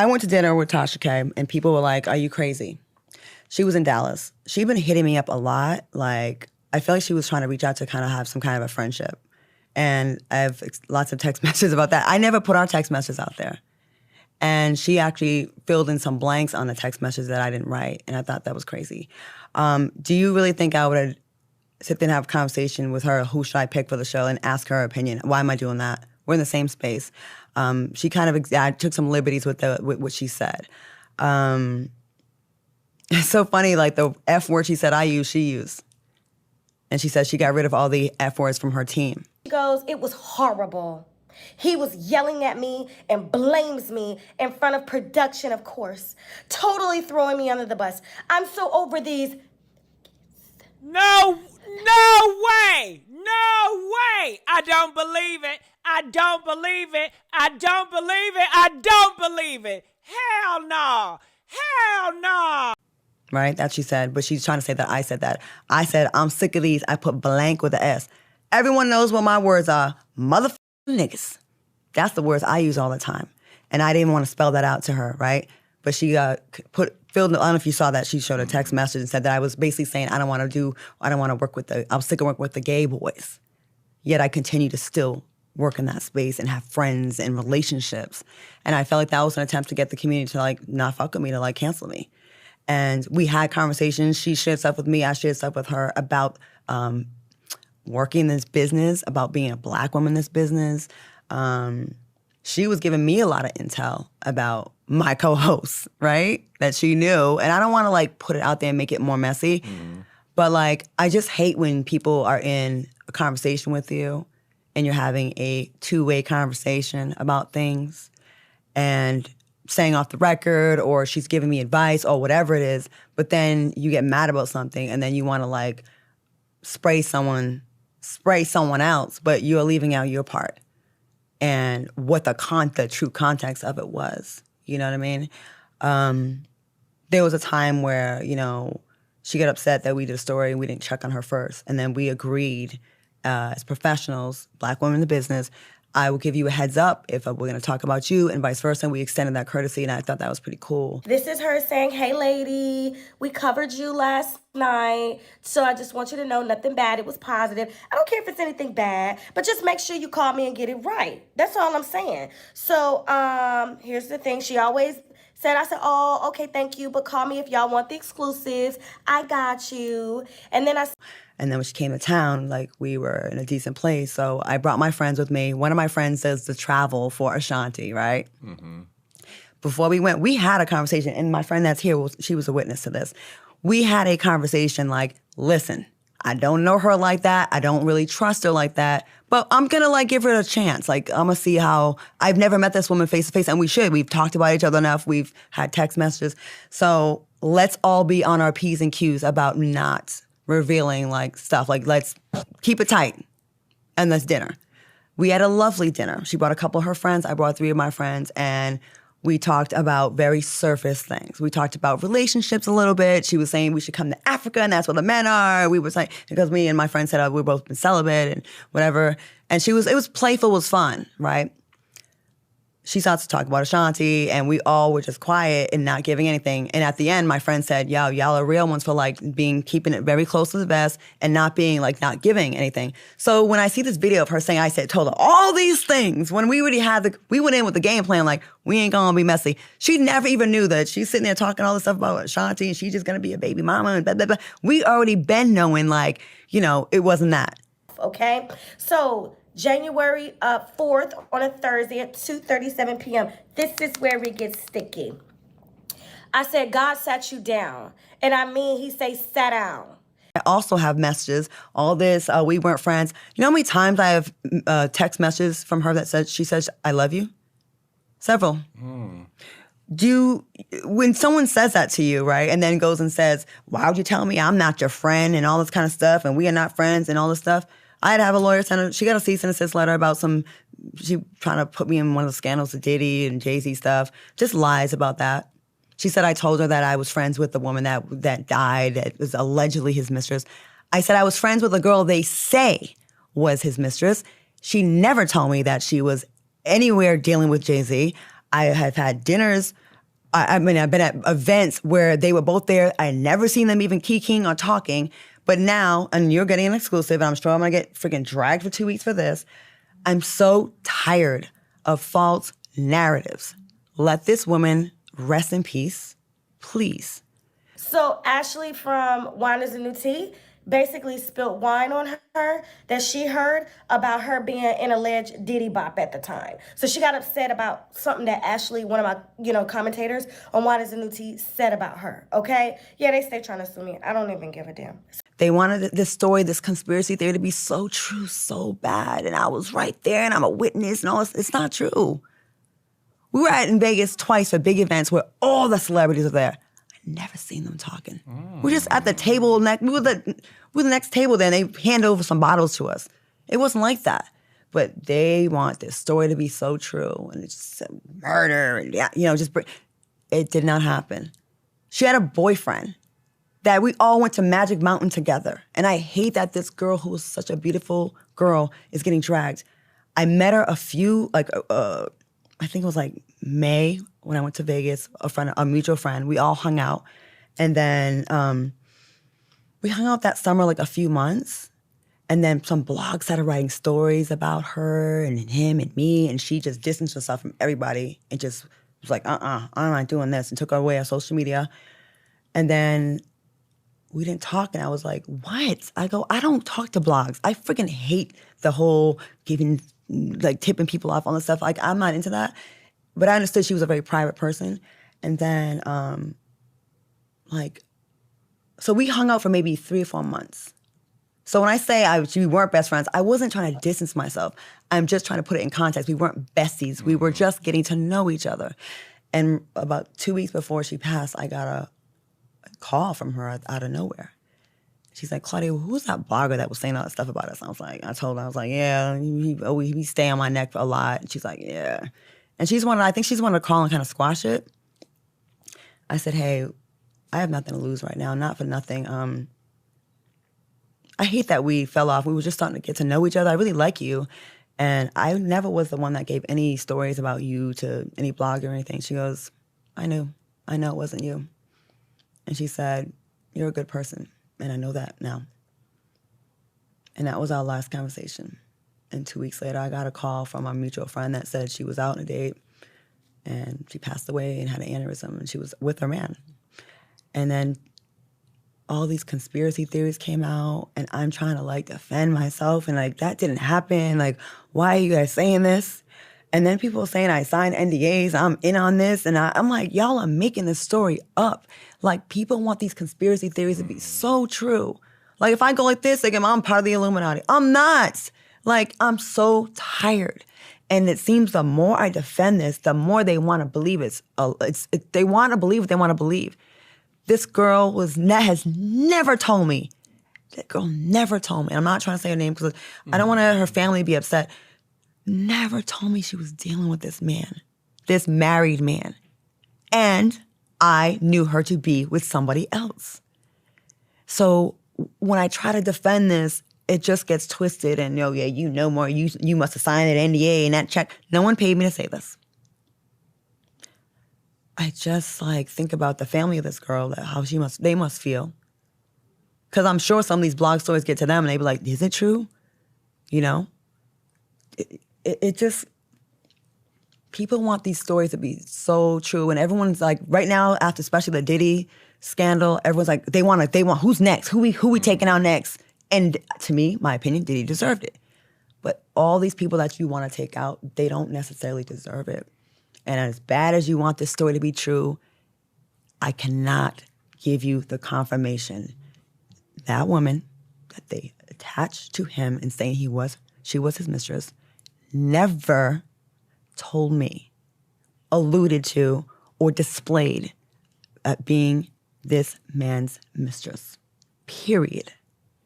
I went to dinner with Tasha K, and people were like, "Are you crazy?" She was in Dallas. She'd been hitting me up a lot. Like, I feel like she was trying to reach out to kind of have some kind of a friendship. And I have lots of text messages about that. I never put our text messages out there. And she actually filled in some blanks on the text message that I didn't write, and I thought that was crazy. Do you really think I would sit there and have a conversation with her, who should I pick for the show, and ask her opinion? Why am I doing that? We're in the same space. She kind of I took some liberties with what she said. It's so funny, like the F word she said I used, she used. And she said she got rid of all the F words from her team. She goes, "It was horrible. He was yelling at me and blames me in front of production, of course. Totally throwing me under the bus. I'm so over these." No way! No way! I don't believe it. I don't believe it. I don't believe it. I don't believe it. Hell no. Hell no. Right? That she said, but she's trying to say that I said that. I said, I'm sick of these. I put blank with the S. Everyone knows what my words are. Motherfucking niggas. That's the words I use all the time. And I didn't want to spell that out to her, right? But she filled, I don't know if you saw that, she showed a text message and said that I was basically saying, I don't want to work with I'm sick of working with the gay boys. Yet I continue to still work in that space and have friends and relationships. And I felt like that was an attempt to get the community to like not fuck with me, to like cancel me. And we had conversations. She shared stuff with me. I shared stuff with her about working in this business, about being a Black woman in this business. She was giving me a lot of intel about my co-hosts, right? That she knew. And I don't want to like put it out there and make it more messy. Mm-hmm. But like, I just hate when people are in a conversation with you and you're having a two-way conversation about things and saying off the record, or she's giving me advice or whatever it is, but then you get mad about something and then you want to like spray someone else, but you're leaving out your part and what the true context of it was. You know what I mean? There was a time where, you know, she got upset that we did a story and we didn't check on her first. And then we agreed as professionals, Black women in the business, I will give you a heads up if we're going to talk about you and vice versa. And we extended that courtesy, and I thought that was pretty cool. This is her saying, "Hey, lady, we covered you last night, so I just want you to know nothing bad. It was positive. I don't care if it's anything bad, but just make sure you call me and get it right. That's all I'm saying." So here's the thing. She always said, I said, "Oh, okay, thank you, but call me if y'all want the exclusives. I got you." And then when she came to town, like, we were in a decent place. So I brought my friends with me. One of my friends does the travel for Ashanti, right? Mm-hmm. Before we went, we had a conversation. And my friend that's here, she was a witness to this. We had a conversation like, listen, I don't know her like that. I don't really trust her like that. But I'm going to, like, give her a chance. Like, I'm going to see how... I've never met this woman face to face, and we should. We've talked about each other enough. We've had text messages. So let's all be on our P's and Q's about not revealing like stuff. Like, let's keep it tight. And that's dinner. We had a lovely dinner. She brought a couple of her friends. I brought 3 of my friends. And we talked about very surface things. We talked about relationships a little bit. She was saying we should come to Africa and that's where the men are. We were like, because me and my friend said we've both been celibate and whatever. And it was playful, it was fun, right? She starts to talk about Ashanti, and we all were just quiet and not giving anything. And at the end, my friend said, y'all are real ones for like keeping it very close to the vest and not being like, not giving anything. So when I see this video of her saying, told her all these things, when we already we went in with the game plan, like, we ain't gonna be messy. She never even knew that she's sitting there talking all this stuff about Ashanti and she's just gonna be a baby mama and blah, blah, blah. We already been knowing, like, you know, it wasn't that. Okay, so January 4th on a Thursday at 2:37 p.m. This is where it gets sticky. I said, God sat you down. And I mean, he say, sat down. I also have messages, all this, we weren't friends. You know how many times I have text messages from her that she says, I love you? Several. When someone says that to you, right, and then goes and says, why would you tell me I'm not your friend and all this kind of stuff and we are not friends and all this stuff? I had to have a lawyer she got a cease and desist letter about she trying to put me in one of the scandals of Diddy and Jay-Z stuff. Just lies about that. She said I told her that I was friends with the woman that died, that was allegedly his mistress. I said I was friends with a girl they say was his mistress. She never told me that she was anywhere dealing with Jay-Z. I have had dinners I've been at events where they were both there. I had never seen them even kikiing or talking. But now, and you're getting an exclusive, and I'm sure I'm going to get freaking dragged for 2 weeks for this. I'm so tired of false narratives. Let this woman rest in peace, please. So Ashley from Wine is the New Tea basically spilled wine on her that she heard about her being an alleged Diddy bop at the time. So she got upset about something that Ashley, one of my, commentators on Wine is the New Tea, said about her, okay? Yeah, they stay trying to sue me. I don't even give a damn. They wanted this story, this conspiracy theory to be so true, so bad. And I was right there and I'm a witness and all this. It's not true. We were in Vegas twice for big events where all the celebrities are there. Never seen them talking. We're just at the table. We were the next table there, and they hand over some bottles to us. It wasn't like that. But they want this story to be so true, and it's just murder, and it did not happen. She had a boyfriend that we all went to Magic Mountain together, and I hate that this girl who was such a beautiful girl is getting dragged. I met her I think it was like May when I went to Vegas, a mutual friend. We all hung out. And then we hung out that summer like a few months. And then some blogs started writing stories about her and him and me. And she just distanced herself from everybody and just was like, I'm not doing this, and took her away on social media. And then we didn't talk. And I was like, what? I go, I don't talk to blogs. I freaking hate the whole tipping people off on the stuff. Like, I'm not into that. But I understood she was a very private person. And then, so we hung out for maybe 3 or 4 months. So when I say we weren't best friends, I wasn't trying to distance myself. I'm just trying to put it in context. We weren't besties. We were just getting to know each other. And about 2 weeks before she passed, I got a call from her out of nowhere. She's like, Claudia, who's that blogger that was saying all that stuff about us? I told her, yeah, he stay on my neck a lot. And she's like, yeah. And I think she's wanted to call and kind of squash it. I said, hey, I have nothing to lose right now, not for nothing. I hate that we fell off. We were just starting to get to know each other. I really like you. And I never was the one that gave any stories about you to any blogger or anything. She goes, I know it wasn't you. And she said, you're a good person. And I know that now. And that was our last conversation. And 2 weeks later, I got a call from a mutual friend that said she was out on a date and she passed away and had an aneurysm and she was with her man. And then all these conspiracy theories came out and I'm trying to defend myself and that didn't happen. Why are you guys saying this? And then people saying I signed NDAs, I'm in on this. And I'm like, y'all are making this story up. People want these conspiracy theories to be so true. If I go like this, I'm part of the Illuminati. I'm not. I'm so tired. And it seems the more I defend this, the more they want to believe they want to believe what they want to believe. This girl has never told me. That girl never told me. I'm not trying to say her name because I don't want her family to be upset. Never told me she was dealing with this man, this married man. And I knew her to be with somebody else. So when I try to defend this, it just gets twisted and, you know more. You must have signed an NDA and that check. No one paid me to say this. I just think about the family of this girl, how they must feel. Because I'm sure some of these blog stories get to them and they be like, is it true? It just, people want these stories to be so true. And everyone's right now, after especially the Diddy scandal, everyone's they want who's next? Who we taking out next? And to me, my opinion, Diddy deserved it. But all these people that you want to take out, they don't necessarily deserve it. And as bad as you want this story to be true, I cannot give you the confirmation. That woman that they attached to him and saying she was his mistress, never told me, alluded to, or displayed at being this man's mistress. Period.